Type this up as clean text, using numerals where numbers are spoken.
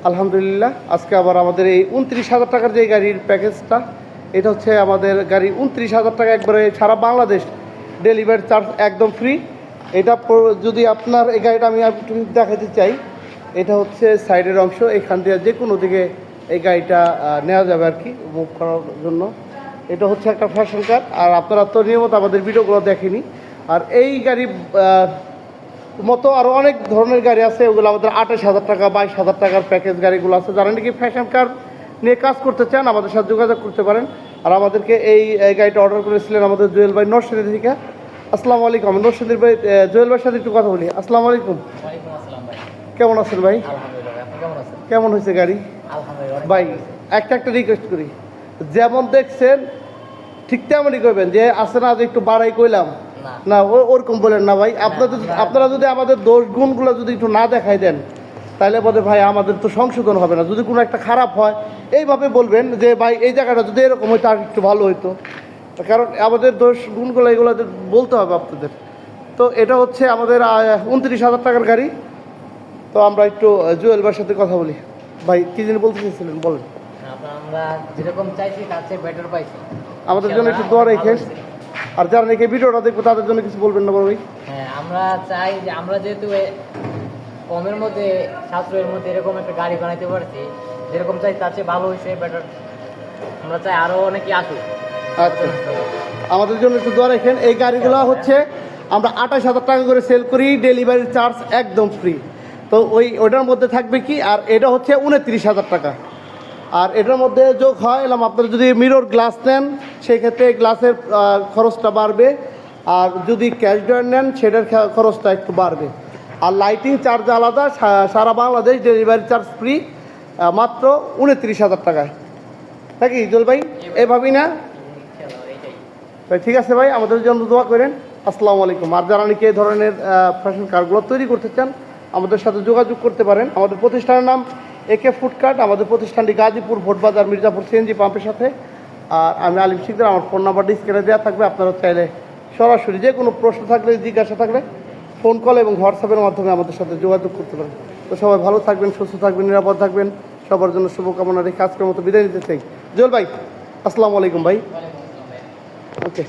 আলহামদুলিল্লাহ, আজকে আবার আমাদের এই 29,000 টাকার যে গাড়ির প্যাকেজটা, এটা হচ্ছে আমাদের গাড়ি 29,000 টাকা, একবারে সারা বাংলাদেশ ডেলিভারি চার্জ একদম ফ্রি। এটা যদি আপনার এই গাড়িটা আমি একটু দেখাতে চাই, এটা হচ্ছে সাইডের অংশ, এখান দিয়ে যে কোনো দিকে এই গাড়িটা নেওয়া যাবে আর কি, মুভ করার জন্য। এটা হচ্ছে একটা ফ্যাশন কার, আর আপনারা তো নিয়মিত আমাদের ভিডিওগুলো দেখেনি। আর এই গাড়ি মতো আরও অনেক ধরনের গাড়ি আছে, ওগুলো আমাদের 28,000 টাকা 22,000 টাকার প্যাকেজ গাড়িগুলো আছে। যারা নাকি ফ্যাশন কার নিয়ে কাজ করতে চান আমাদের সাথে যোগাযোগ করতে পারেন। আর আমাদেরকে এই গাড়িটা অর্ডার করেছিলেন আমাদের জুয়েল ভাই নরসিংদী থেকে। আসসালামু আলাইকুম। আমি নরসিংদীর ভাই জুয়েল ভাইয়ের সাথে একটু কথা বলি। আসসালামু আলাইকুম। কেমন আছেন ভাই? কেমন হয়েছে গাড়ি ভাই? একটা রিকোয়েস্ট করি, যেমন দেখছেন ঠিক তেমনই করবেন, যে আছে না যে একটু বাড়াই কইলাম না, ওরকম বলেন না ভাই। আপনারা যদি আমাদের দোষ গুণগুলো যদি একটু না দেখাই দেন, তাহলে বলে ভাই আমাদের তো সংশোধন হবে না। যদি কোনো একটা খারাপ হয় এইভাবে বলবেন যে ভাই এই জায়গাটা যদি এরকম হইতো আর একটু ভালো হইতো, কারণ আমাদের দোষ গুণগুলো এগুলো বলতে হবে আপনাদের। তো এটা হচ্ছে আমাদের 29,000 টাকার গাড়ি। তো আমরা একটু জুয়েল ভাইয়ের সাথে কথা বলি। ভাই কী জিনিস বলতে চেয়েছিলেন বলেন। আমরা যেরকম চাইছি তার চেয়ে বেটার পাইছি, আমাদের জন্য একটু দোয়া রেখে, আর যারা নাকি ভিডিওটা দেখবো তাদের জন্য কিছু বলবেন না বড় ভাই? হ্যাঁ, আমরা চাই যে আমরা যেহেতু কমের মধ্যে সাশ্রয়ের মধ্যে এরকম একটা গাড়ি বানাইতে পারছি, যেরকম চাই তার চেয়ে ভালো হয়েছে, বেটার। আমরা চাই আরও অনেকে আসুক। আচ্ছা, আমাদের জন্য একটু দোয়া রাখেন। এই গাড়িগুলো হচ্ছে আমরা 28,000 টাকা করে সেল করি, ডেলিভারি চার্জ একদম ফ্রি। তো ওইটার মধ্যে থাকবে কি, আর এটা হচ্ছে 29,000 টাকা। আর এটার মধ্যে যোগ হয় এলাম, আপনারা যদি মিরর গ্লাস নেন সেই ক্ষেত্রে গ্লাসের খরচটা বাড়বে, আর যদি ক্যাশ ড্রয়ার নেন সেটার খরচটা একটু বাড়বে। আর লাইটিং চার্জ আলাদা, সারা বাংলাদেশ ডেলিভারি চার্জ ফ্রি, মাত্র 29,000 টাকায়। নাকি জল ভাই? এভাবেই না ভাই? ঠিক আছে ভাই, আমাদের জন্য দোয়া করেন। আসসালামু আলাইকুম। আর যারা নাকি এই ধরনের ফ্যাশন কারগুলো তৈরি করতে চান আমাদের সাথে যোগাযোগ করতে পারেন। আমাদের প্রতিষ্ঠানের নাম একে ফুডকার্ট। আমাদের প্রতিষ্ঠানটি গাজীপুর ভোটবাজার মির্জাপুর সিএনজি পাম্পের সাথে। আর আমি আলিম শিকদার, আমার ফোন নাম্বারটি স্ক্রিনে দেওয়া থাকবে। আপনারা চাইলে সরাসরি যে কোনো প্রশ্ন থাকলে, জিজ্ঞাসা থাকলে ফোন কল এবং হোয়াটসঅ্যাপের মাধ্যমে আমাদের সাথে যোগাযোগ করতে পারেন। তো সবাই ভালো থাকবেন, সুস্থ থাকবেন, নিরাপদ থাকবেন। সবার জন্য শুভকামনা রেখে আজকের মতো বিদায় নিতে চাই। জল ভাই আসসালামু আলাইকুম ভাই। ওকে।